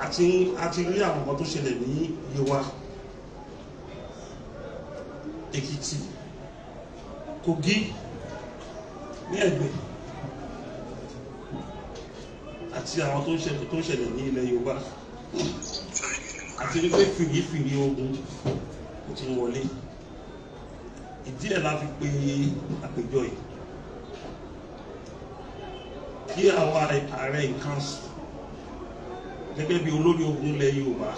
àti rí àwọn nǹkan tó ṣẹlẹ̀ ní Yewa, Èkìtì, Kogi ní Ẹ̀gbẹ́ àti àwọn tó ń ṣẹlẹ̀ ní ilẹ̀ Yorùbá, àti wípé fìrífìrí ogun ó ti wọlé. Ìdí ẹ̀ la fi pe àpéjọ yìí kí àwọn ààrẹ ìkànsù gẹ́gẹ́ bí olórí ogun ilẹ̀ Yorùbá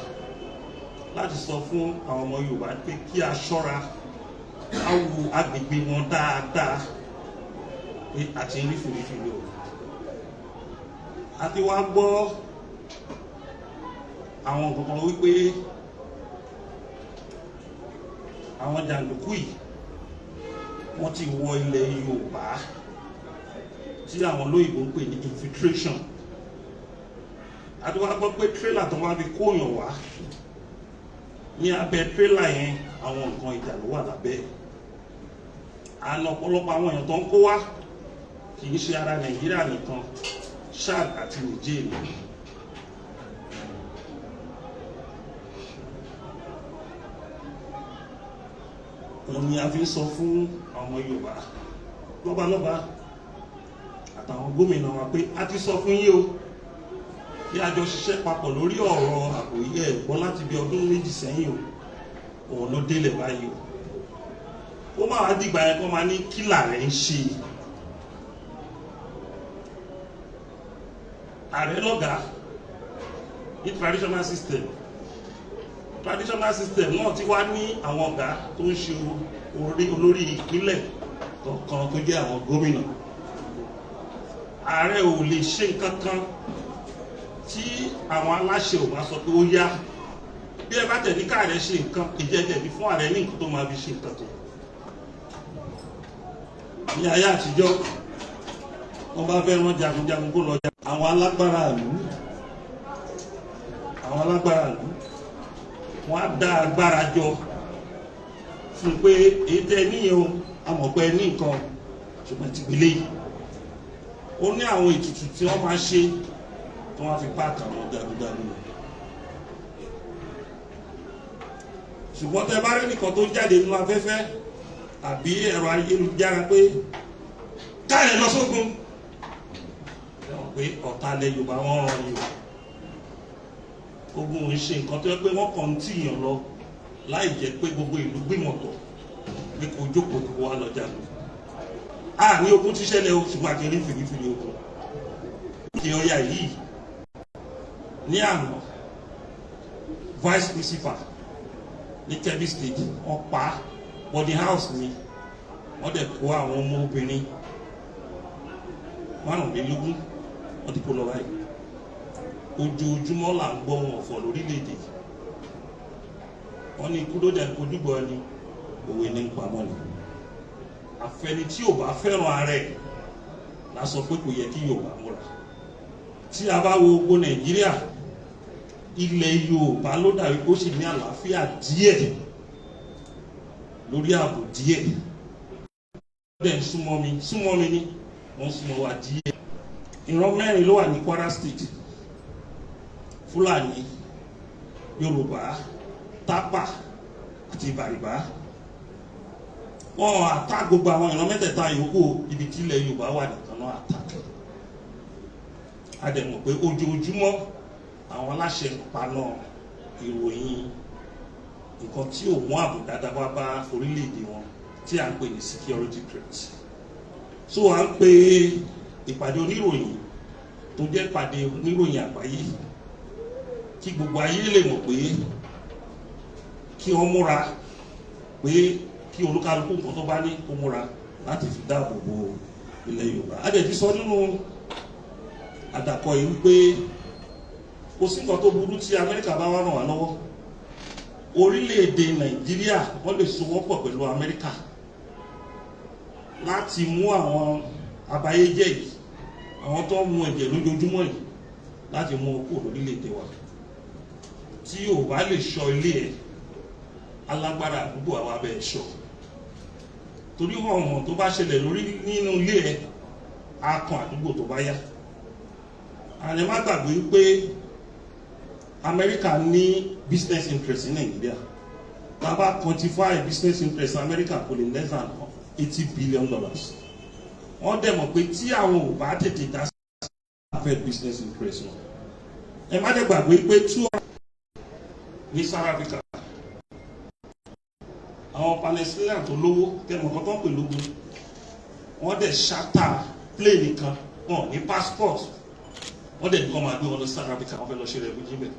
láti sọ fún àwọn ọmọ Yorùbá pé kí a ṣọ́ra ká wo agbègbè wọn dáadáa pé àti rí fìrífìrí o. A ti wá gbọ́ àwọn nǹkan wípé àwọn jàǹdùkú yìí wọ́n ti wọ ilẹ̀ Yorùbá tí àwọn olóyìnbó ń pè ní infiltration. A ti wá gbọ́ pé tírélà tó wá fi kóyàn wá, ní abẹ́ tírélà yẹn àwọn nǹkan ìjà ló wà lábẹ́. Àna ọ̀pọ̀lọpọ̀ àwọn èèyàn tó ń kó wá kì í ṣe ara Nàìjíríà nìkan, Chad àti Niger. Òun ni a fi ń sọ fún àwọn Yorùbá lọ́balọ́ba àtàwọn gómìnà wa pé a ti sọ fún yín o kí a jọ ṣiṣẹ́ papọ̀ lórí ọ̀rọ̀ ààbò yìí. Ẹ̀gbọ́n láti bí ọdún 2 sẹ́yìn o, òun ló délẹ̀ báyìí o. Ó máa wá dìgbà yẹn kó máa ní kí làárẹ̀ ń ṣe. Ààrẹ lọ́gàá ní traditional system náà ti wá ní àwọn ọ̀gá tó ń ṣe olórí ìpínlẹ̀ kọ̀ọ̀kan tó jẹ́ àwọn gómìnà. Ààrẹ ò lè ṣe nǹkan kan tí àwọn aláṣẹ ò bá sọ pé ó yá. Bí ẹ bá tẹ̀ ní káàrẹ ṣe nǹkan, ìjẹ́jẹ̀bi fún ààrẹ ní nǹkan tó máa fi ṣe nǹkan tó. Ní ayé àtijọ́ wọ́n bá fẹ́ rán jagunjagun kó lọ jà. Àwọn alágbára ìlú wọ́n á dá agbára jọ fún pé èyí tẹ́ níyẹn o, amọ̀pẹ́ ní nǹkan ṣùgbọ́n ti gbélé yìí. Ó ní àwọn ètùtù tí wọ́n máa ṣe tí wọ́n á fi páàkì àwọn jagunjagun. Ṣùgbọ́n tẹ́ bá rí nìkan tó jáde nínú afẹ́fẹ́ àbí ẹ̀rọ ayélujára pé káyọ̀ lọ sógun, pé ọ̀tá ilẹ̀ Yorùbá wọ́n rán yìí. Ogun ò ń ṣe nǹkan tó yẹ pé wọ́n kàn ń tìyàn lọ láì jẹ́ pé gbogbo ìlú gbìmọ̀tọ̀ pé kò jókòó kó wá lọ jagun. A ní ogun tí ṣẹlẹ̀ o, ṣùgbọ́n àti rí fìrífìrí ogun. Kí Ọya yìí ní àná vice principal ní Kebbi State wọ́n pa body house ni wọ́n dẹ̀ kó àwọn ọmọ obìnrin 15 wọ́n ti kó lọ báyìí. Ojoojúmọ́ là ń gbọ́ wọn ọ̀fọ̀ lórílẹ̀‐èdè. Wọ́n ní ikú ló dẹ̀ kojúbọ ẹni, òwe ní pamọ́ ni. Àfẹni tí ò bá fẹ́ràn ara ẹ̀ la sọ pé kò yẹ kí Yorùbá múra. Tí a bá wo gbogbo Nàìjíríà, ilẹ̀ Yorùbá ló dàbí kó sì ní àlàáfíà díẹ̀ lórí ààbò díẹ̀. Wọ́n dẹ̀ ń súnmọ́ mi ní wọ́n súnmọ́ wa díẹ̀. Ìran 4 ló wà ní Kwara State: Fúlàní, Yorùbá, Tápà àti Bàrìbá. Wọ́n àtà gbogbo àwọn ìran mẹ́tẹ̀ẹ̀ta yòókù ibi tí ilẹ̀ Yorùbá wà nìkan náà àtà. A dẹ̀ mọ̀ pé ojoojúmọ́ àwọn aláṣẹ paná ìròyìn nǹkan tí ò mú ààbò dáadáa wá bá orílẹ̀-èdè wọn tí à ń pè ní security threat. So à ń pe ìpàdé oníròyìn tó jẹ́ ìpàdé oníròyìn àgbáyé kí gbogbo ayé lè mọ̀ pé kí wọ́n múra, pé kí olúkálùkù nǹkan tó bá ní kó múra láti fi dáàbò bo ilẹ̀ Yorùbá. A dẹ̀ ti sọ nínú àdàkọ yìí wípé kò sí nǹkan tó burú tí Amẹ́ríkà bá wá ràn wá lọ́wọ́. Orílẹ̀-èdè Nàìjíríà wọ́n lè sowọ́pọ̀ pẹ̀lú Amẹ́ríkà láti mú àwọn abayéjẹ́ yìí, àwọn tó ń mu ẹ̀jẹ̀ lójoojúmọ́ yìí, láti mú okó lórílẹ̀-èdè wa. Tí ò bá lè ṣọ́ ilé ẹ̀, alágbára àdúgbò àwọn abẹ́ ẹ̀ṣọ́. Torí ọmọ tó bá ṣẹlẹ̀ nínú ilé ẹ̀ á kan àdúgbò tó bá yá. Àní má gbàgbé pé America ní business interest in Nigeria. Bàbá quantify business interest in America kò lè less than $80 billion. Wọ́n dẹ̀ mọ̀ pé tí àwọn ò bá tètè dá sí affect business interest wọn. Ẹ má dẹ̀ gbàgbé pé ní South Africa àwọn Palestinian tó lówó tẹmọ̀ kan tó ń pè lógun wọ́n dẹ̀ ṣátà plane kan wọn ní passport wọ́n dẹ̀ nìkan máa gbé wọn lọ South Africa wọ́n fẹ́ lọ ṣe refugee bẹ̀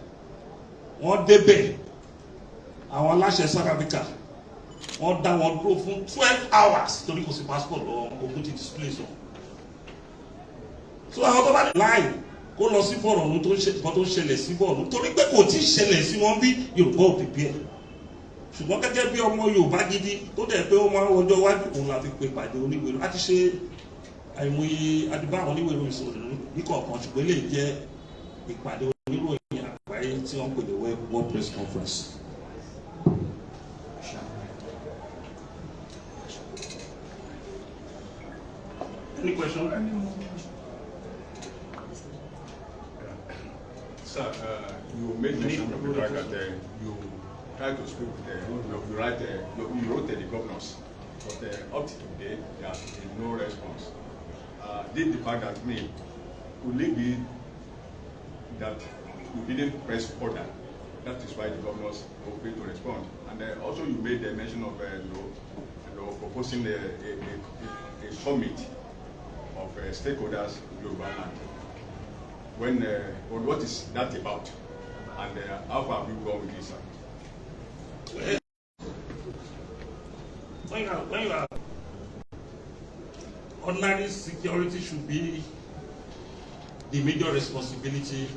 wọ́n débẹ̀ àwọn aláṣẹ South Africa wọ́n dá wọn dúró fún 12 hours torí kò sí passport lọ́wọ́ ogun ti displace wọn. So àwọn tó bá dé line kó lọ sí bọ́ọ̀lù ọ̀hún tó ń ṣẹlẹ̀ sí bọ́ọ̀lù torí pé kò tí ì ṣẹlẹ̀ sí wọn bí Yorùbá ò prepare. Ṣùgbọ́n gẹ́gẹ́ bí ọmọ Yorùbá gidi tó dẹ̀ pé ó máa ń wọjọ́ wájú òun la fi pe pàdé oníwèrè láti ṣe àìmọye adìbá àwọn oníwèrè ìṣòro ní kọ̀ọ̀kan ṣùgbọ́n lè jẹ́ ìpàdé oníròyìn àgbáyé tí wọ́n pè ní World Press Conference. Any question? Sir, you made mention of the fact that you try to speak with you wrote the governors, but up to today there has been no response. Did the fact that could it be that you didn't press order? That is why the governors failed to respond. And also you made the mention of proposing a summit of stakeholders in Yoruba land. What is that about? And how far have you gone with this? When you are ordinary security should be the major responsibility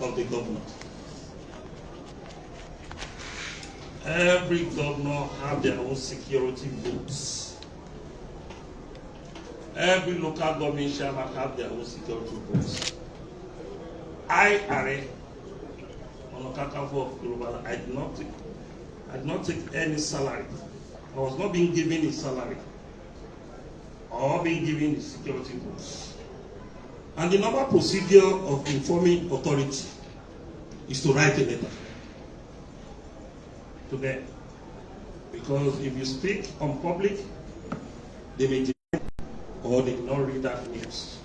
of the government. Every governor have their own security groups. Every local government shall have their own security groups. I did not take any salary. I was not being given a salary or being given the security groups. And the normal procedure of informing authority is to write a letter to them. Because if you speak on public, they may deny or they cannot read that news.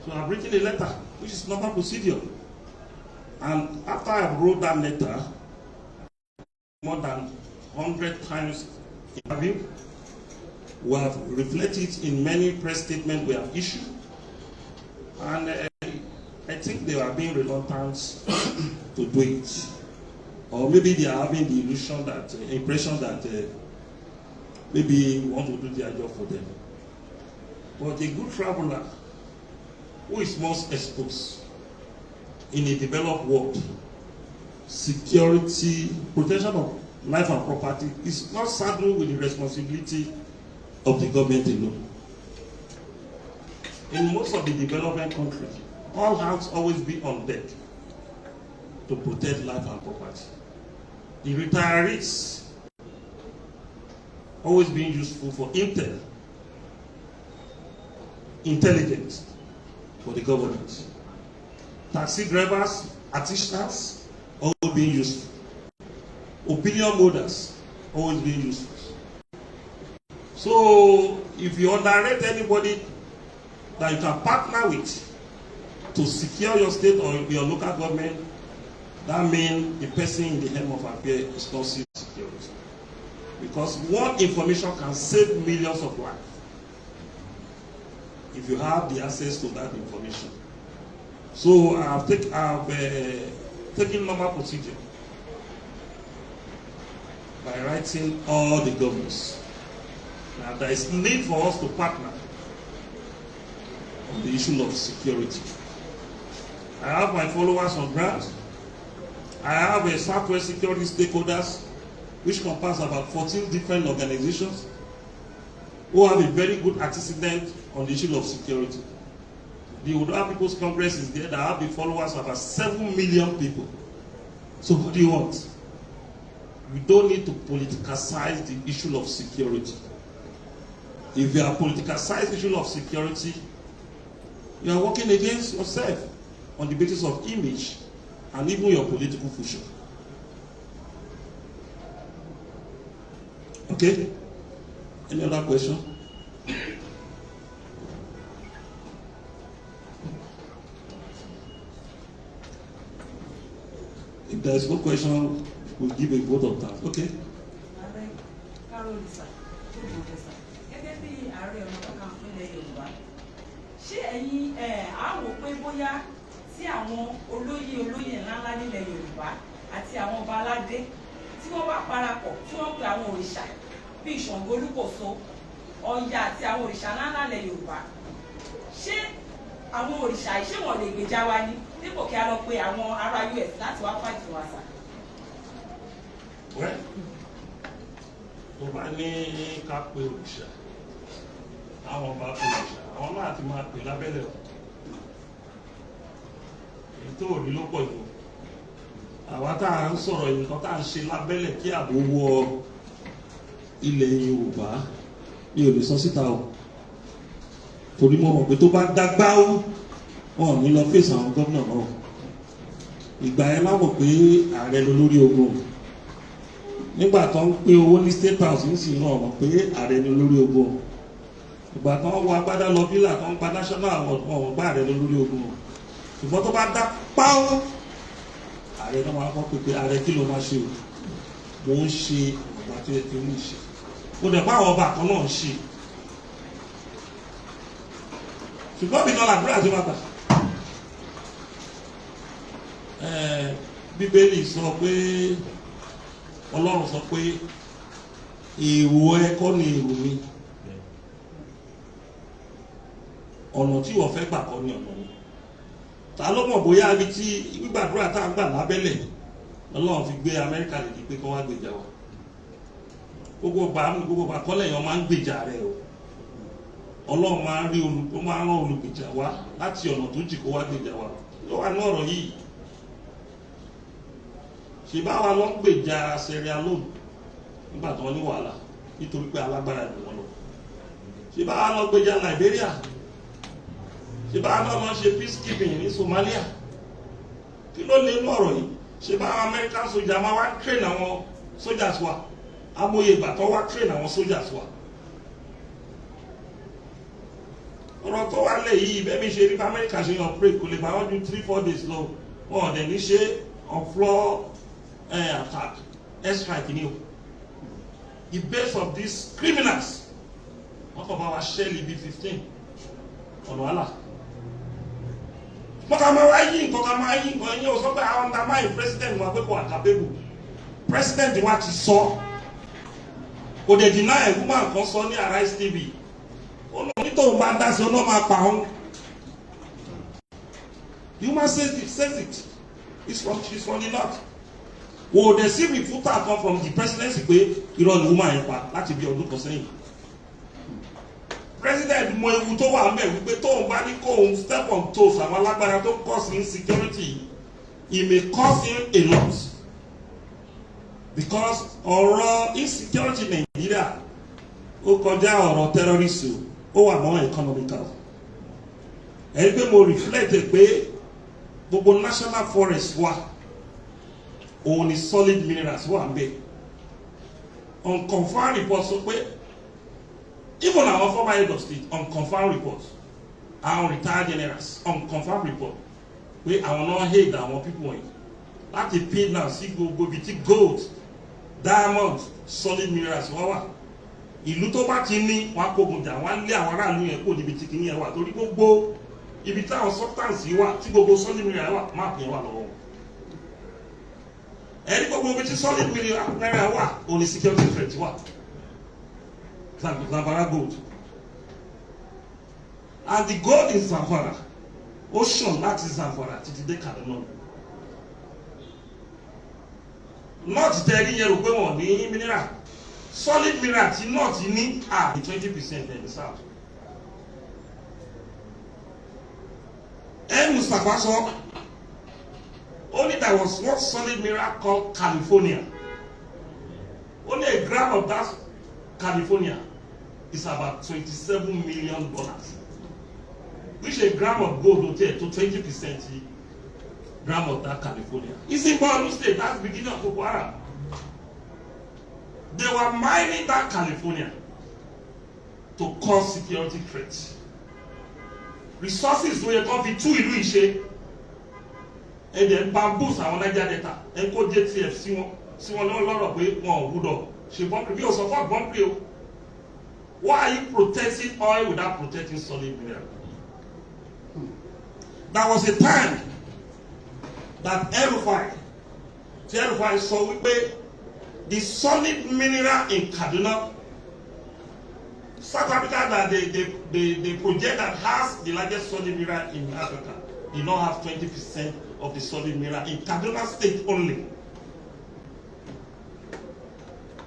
So I've written a letter, which is normal procedure. And after I wrote that letter, more than 100 times interview, we have reflected in many press statements we have issued. And I think they are being reluctant to do it. Or maybe they are having the illusion that, impression that maybe we want to do their job for them. But a good traveler who is most exposed in a developed world, security, protection of life and property is not saddled with the responsibility of the government alone. In most of the developing countries, all hands always be on deck to protect life and property. The retirees always being useful for intelligence for the government. Taxi drivers, artisans, always being useful. Opinion holders, always being useful. So, if you underrate anybody that you can partner with to secure your state or your local government, that means the person in the helm of affairs is not security. Because one information can save millions of lives if you have the access to that information. So I've taken normal procedure by writing all the governors. Now there is need for us to partner on the issue of security. I have my followers on ground. I have a Southwest security stakeholders, which compass about 14 different organizations who have a very good antecedent on the issue of security. The Oduduwa People's Congress is there that have the followers of about 7 million people. So what do you want? We don't need to politicize the issue of security. If you are politicized the issue of security, you are working against yourself on the basis of image and even your political future. Okay? Any other question? If there is no question, we'll give a vote of thanks. Okay? Ṣé ẹ̀yin àwò pé bóyá tí àwọn olóyè ńláńlá nílẹ̀ Yorùbá àti àwọn ọba aládé tí wọ́n bá parapọ̀ tí wọ́n pe àwọn òrìṣà bíi Ṣàngó Olúkòso, Ọya àti àwọn òrìṣà ńláńlá ilẹ̀ Yorùbá, ṣé àwọn òrìṣà yìí ṣé wọ́n lè gbèjà wa ní dípò kí a lọ pe àwọn ará US láti wá fight wa sà? Wẹ́ tó bá ní ká pe òrìṣà, àwọn ọba pe òrìṣà, àwọn náà ti máa pè lábẹ́lẹ̀ o. Èyí tó rí ló pọ̀ jù. Àwa tá à ń sọ̀rọ̀ nǹkan tá à ń ṣe lábẹ́lẹ̀ kí ààbò wọ ilẹ̀ Yorùbá mi ò lè sọ síta o. Torí mo mọ̀ pé tó bá dágbá ó wọn ò ní lọ fèsì àwọn gómìnà náà. Ìgbà yẹn láwọ̀ pé ààrẹ ló lórí ogun. Nígbà tó ń pín owó ní State House nísìnyí náà mọ̀ pé ààrẹ ló lórí ogun. Ìgbà tó ń wọ agbádá lọ bílà tó ń gba national award wọn gbá ààrẹ ló lórí ogun. Ṣùgbọ́n tó bá dá páó ààrẹ náà máa kọ́ pé ààrẹ kí ló máa ṣe o. Mo ń ṣe ọ̀gbà tó yẹ kí n ṣe. Mo dẹ̀ bá àwọn ọba kan náà ń ṣe. Ṣùgbọ́n mi náà làdúrà tí wọ́n gbà. Bíbélì sọ pé Ọlọ́run sọ pé èrò ẹ kọ́ ni èrò mi, ọ̀nà tí wọ́n fẹ́ gbà kọ́ ni ọ̀nà mi. Ta ló mọ̀ bóyá ibi tí gbígbàdúrà tá a gbà lábẹ́lẹ̀ Ọlọ́run fi gbé Amẹ́ríkà lè di pé kọ́ wá gbèjà wa. Gbogbo bá kọ́lẹ̀ yẹn máa ń gbèjà rẹ̀ o. Ọlọ́run máa ń rí ó máa ń rán olùgbèjà wá láti ọ̀nà tó jì kó wá gbèjà wa. Ló wà ní ọ̀rọ̀ yìí. Ṣé bá wa lọ ń gbèjà Sierra Leone nígbà tí wọ́n ní wàhálà nítorí pé alágbára ni wọ́n lọ. Ṣé bá wa lọ gbèjà Liberia? Ṣé bá wa lọ ṣe peacekeeping ní Somalia? Kí ló lè nú ọ̀rọ̀ yìí? Ṣé bá wa American soldier máa wá train àwọn soldiers wa? Amóye ìgbà tó wá train àwọn soldiers wa. Ọ̀rọ̀ tó wà lẹ̀ yìí bẹ́ẹ̀ mi ṣe rí Amẹ́ríkà ṣe yan pray kò lè bá wọn ju 3-4 days lọ. Wọn ò dẹ̀ ní ṣe on floor attack, airstrike ni o. The base of these criminals wọ́n kàn bá wa ṣẹ́ẹ̀lì bíi 15 ọ̀nà wàhálà. Mọ̀ká máa wá yí nǹkan ká máa yí nǹkan yín o sọ pé àwọn undermine president wa pé kò àkàbẹ́bù. President wa ti sọ kò dẹ̀ deny woman kan sọ ní Arise TV. Onítòun bá dá sí ọlọ́ máa pa òun. The woman says it. She's from the north. Wò ó dẹ̀ sí refutal kan from the presidency pé irọ́ ni woman yẹn pa láti bí ọdún kan sẹ́yìn. President mọ ewu tó wà mẹ́ wípé tóun bá ní kóun step on toes àwọn alágbára tó cause insecurity, it may cause him a lot. Because ọ̀rọ̀ insecurity Nàìjíríà ó kọjá ọ̀rọ̀ terrorism ó wà mọ́ economical. Ẹni pé mo reflect pé gbogbo national forest wa òun ni solid minerals wà ń bẹ. Unconfirmed report sọ pé even our former head of state unconfirmed report our retired generals unconfirmed report pé àwọn náà hate àwọn people wọ̀nyí láti pay now sí gbogbo ibi tí gold, diamond, solid minerals wá wà. Ìlú tó bá ti ní wọn kógun jà wọn lé àwọn aráàlú yẹn kó níbi tí kìíní yẹn wà torí gbogbo ibi táwọn substance yìí wà tí gbogbo solid mineral wà máàpù yẹn wà lọ́wọ́. Ẹni gbogbo ibi tí solid mineral wà òní security threat wà. Zamfara gold. And the gold in Zamfara ó ṣàn láti Zamfara títí dé Kaduna. North tẹ̀lé yẹn rò pé wọ́n ní mineral. Solid mineral tí North ní 20% in the south. Mustapha sọ only there was one solid mineral called California. Only a gram of that California is about $27 million, which a gram of gold will take to 20% 𝗳𝗲𝗏𝗀𝗃𝗀𝗃. It's in Borno State. That's the beginning of Boko Haram. They were mining that California to cause security threats. Resources were going to be too illusion, and then bamboos and Niger Delta, and go JTF, see one a lot of way more wood up. She bumped me or support bump you. Why are you protecting oil without protecting solid mineral? There was a time that 𝗳𝗏𝗧 saw we the solid mineral in Kaduna, South Africa, that the project that has the largest solid mineral in Africa, did not have 20% of the solid mineral in Kaduna State only.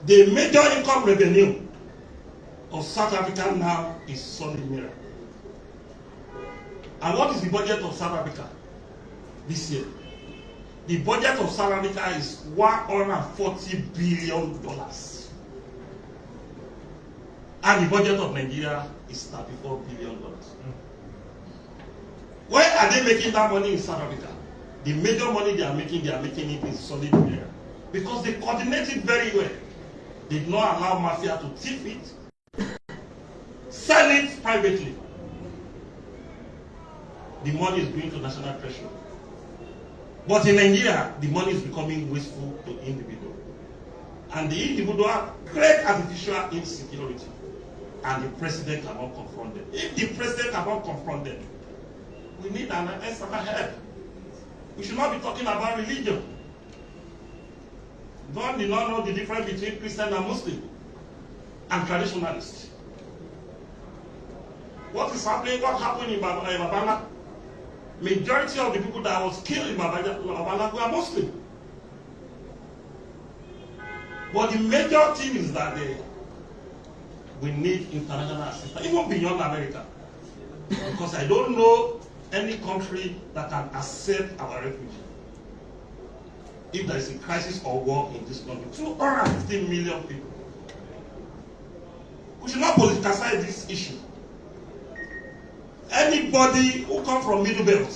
The major income revenue of South Africa now is solid mineral. And what is the budget of South Africa this year? The budget of South Africa is $140 billion. And the budget of Nigeria is $34 billion. Where are they making that money in South Africa? The major money they are making it in solid mineral. Because they coordinate it very well. They did not allow mafia to thief it, sell it privately. The money is going to national treasury. But in Nigeria, the money is becoming wasteful to individuals. And the individual create artificial insecurity. And the president cannot confront them. If the president cannot confront them, we need an external help. We should not be talking about religion. God did not know the difference between Christian and Muslim and traditionalists. What is happening? What happened in 𝗵𝗃𝗃? Majority of the people that was killed in 𝗵𝗃𝗃 were Muslim. But the major thing is that we need international assistance, even beyond America. Because I don't know any country that can accept our refugees. If there is a crisis or war in this country, 250 million people. We should not politicize this issue. Anybody who comes from Middle Belt,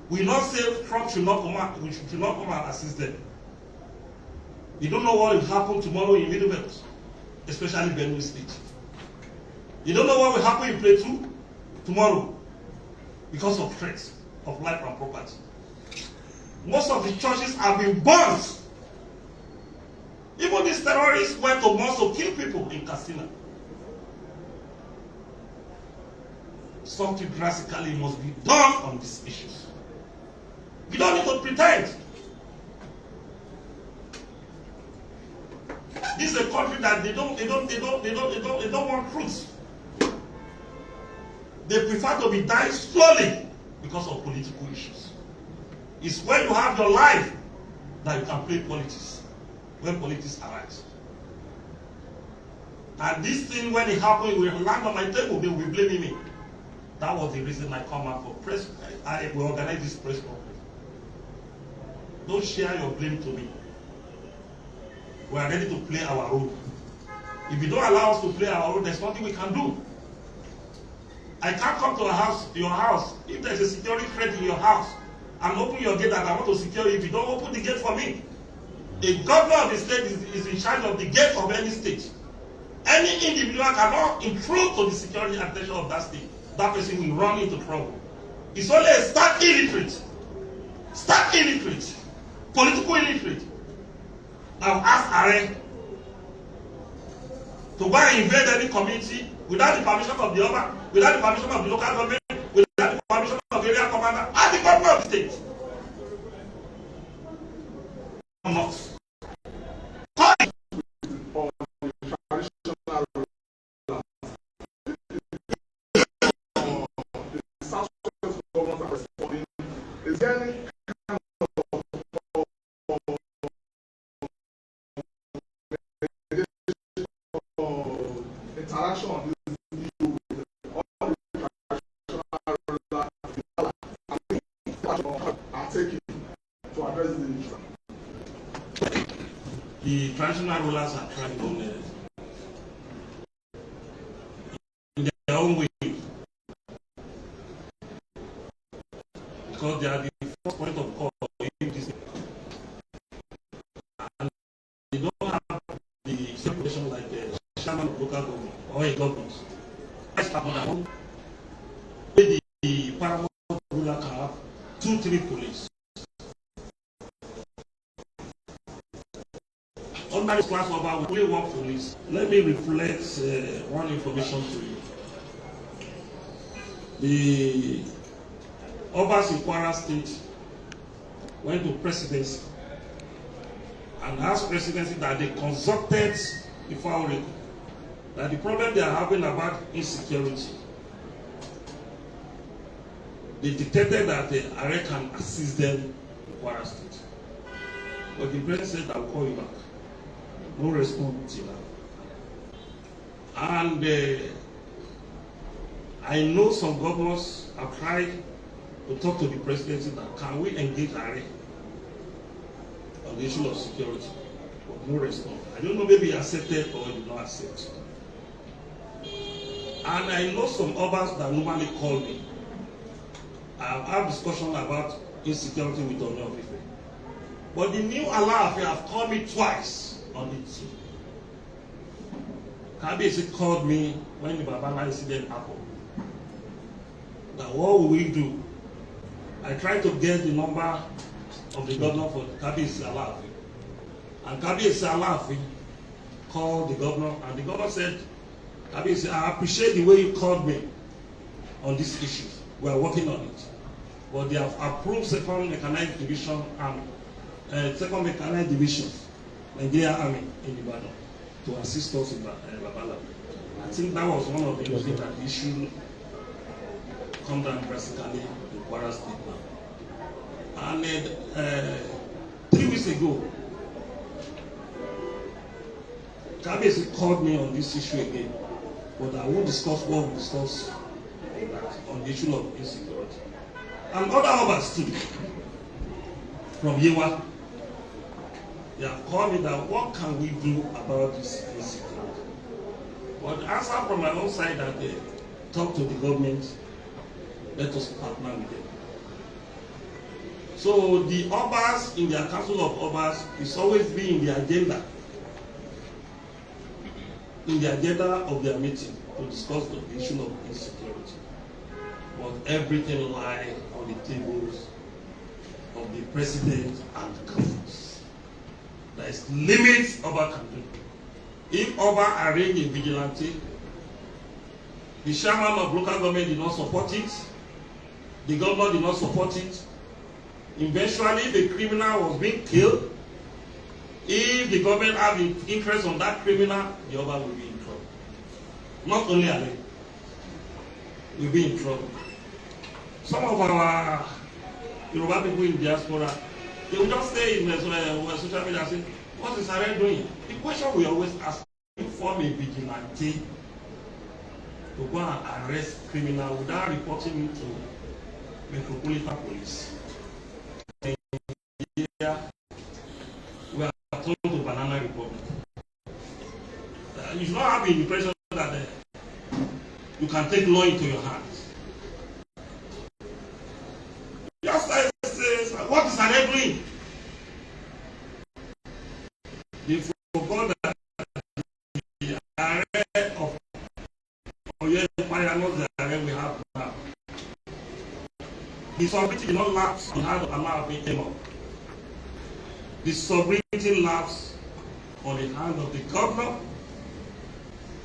we not say Trump should not come out, we should not come and assist them. You don't know what will happen tomorrow in Middle Belt, especially Benue State. You don't know what will happen in Plateau tomorrow because of threats of life and property. Most of the churches have been burned. Even these terrorists went to mosques to kill people in Katsina. Something drastically must be done on these issues. You don't need to pretend. This is a country that they don't want truth. They prefer to be dying slowly because of political issues. It's when you have your life that you can play politics, when politics arise. And this thing, when it happens, will land on my table, they will be blaming me. That was the reason I come out for press. I will organize this press conference. Don't share your blame to me. We are ready to play our role. If you don't allow us to play our role, there's nothing we can do. I can't come to your house. If there's a security threat in your house, and open your gate and I want to secure you. If you don't open the gate for me, a governor of the state is in charge of the gate of any state. Any individual cannot intrude to the security and protection of that state. That person will run into trouble. It's only a stark illiterate, political illiterate. I've asked Are to go and invade any community without the permission of the other, without the permission of the local government, without the permission of the area commander, and the governor of the state. Not. Is there any kind of interaction on this issue with all the traditional are taking to address the issue? The traditional rulers are trying to in their own way. point of call in this, and they don't have the situation like the chairman of local government or a government. The paramount ruler can have 2-3 police. Under this class of our only 1 police. Let me reflect one information to you. The 𝗳𝗏𝗧 in Kwara State went to presidency and asked presidency that they consulted the 𝗬𝗏 that the problem they are having about insecurity, they detected that the Ààrẹ can assist them in Kwara State. But the president said, I'll call you back. No response till now. And I know some governors have tried to talk to the presidency that can we engage Ààrẹ on the issue of security, but no response. I don't know, maybe he accepted or he did not accept. And I know some others that normally call me. I have had discussion about insecurity with 𝗳𝗏𝗰𝗃. But the new Aláàfin have called me twice on it. 𝗵𝘃𝗏𝗀𝗃 called me when the 𝗵𝗃𝗏𝗏 incident happened. That what will we do? I tried to get the number of the governor for 𝗵𝘃𝗏𝗀𝗃 Aláàfin. And 𝗵𝘃𝗏𝗀𝗃 Aláàfin called the governor, and the governor said, 𝗵𝘃𝗏𝗀𝗃, I appreciate the way you called me on this issue. We are working on it. But they have approved 2nd Mechanized Division and 2nd Mechanized Division, Nigeria Army in Ibadan, to assist us in Babala. I think that was one of the reasons that the issue come down drastically in Kwara State now. And 3 weeks ago, 𝗵𝘃𝗏𝗀𝗃 called me on this issue again, but I won't discuss what we discussed on the issue of insecurity. And other others too, from Yewa, they have called me that what can we do about this insecurity? But the answer from my own side that they talk to the government, let us partner with them. So the Others in their Council of Others is always been in the agenda of their meeting to discuss the issue of insecurity. But everything lies on the tables of the president and governors. There is limits Oba can do. If Oba arrange a vigilante, the chairman of local government did not support it, the governor did not support it. Eventually, the criminal was being killed. If the government have an interest on that criminal, the Oba will be in trouble. Not only Ààrẹ will be in trouble. Some of our Yoruba people in diaspora, they will just stay in social media and say, what is Ààrẹ doing? The question we always ask, you form a vigilante to go and arrest criminal without reporting it to Metropolitan Police. Here, we are told to Banana Republic. You should not have the impression that you can take law into your hands. Just like says, what is Ààrẹ doing? They forgot that the Ààrẹ of Ọ̀yọ́ Empire, not the Ààrẹ we have now. The sovereignty did not lapse on how Aláàfin came up. The sovereignty lapsed on the hand of the governor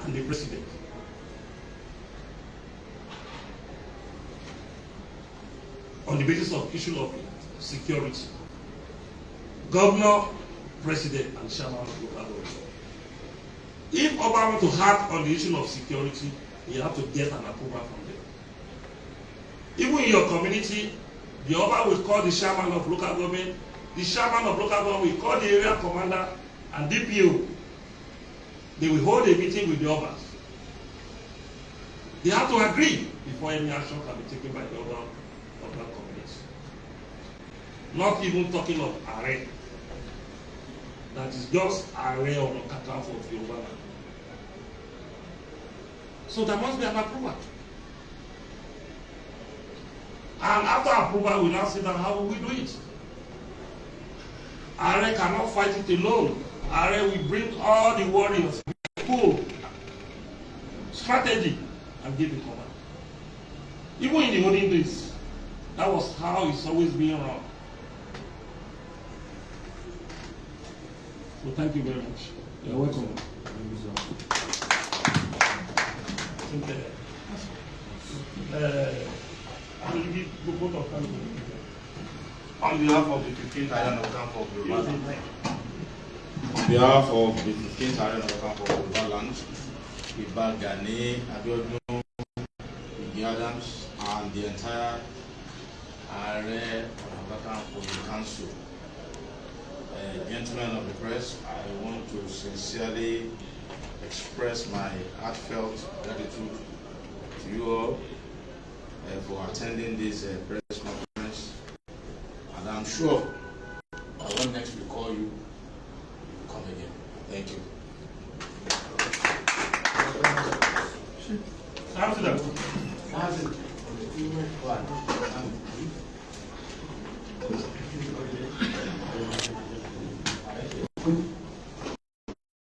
and the president. On the basis of issue of security, governor, president, and chairman of local government. If Oba want to act on the issue of security, you have to get an approval from them. Even in your community, the Oba will call the chairman of local government, the chairman of local government will call the area commander and DPO. They will hold a meeting with the Obas. They have to agree before any action can be taken by the Oba of that community. Not even talking of Ààrẹ. That is just Ààrẹ Ọ̀nà Kakanfò of Yoruba land. So there must be an approval. And after approval, we now sit down, how will we do it? Ààrẹ cannot fight it alone. Ààrẹ will bring all the warriors, cool, strategy, and give the command. Even in the olden days, that was how it's always been run. So thank you very much. You're welcome. On behalf of the 15th Island of Camp of Yoruba Land, on behalf of the 15th Island of Camp of Yoruba Land, 𝗣𝗏𝗏 Adams, and the entire Ààrẹ of the Council, gentlemen of the press, I want to sincerely express my heartfelt gratitude to you all for attending this press conference, and I'm sure that when next we call you, you will come again. Thank you. After that.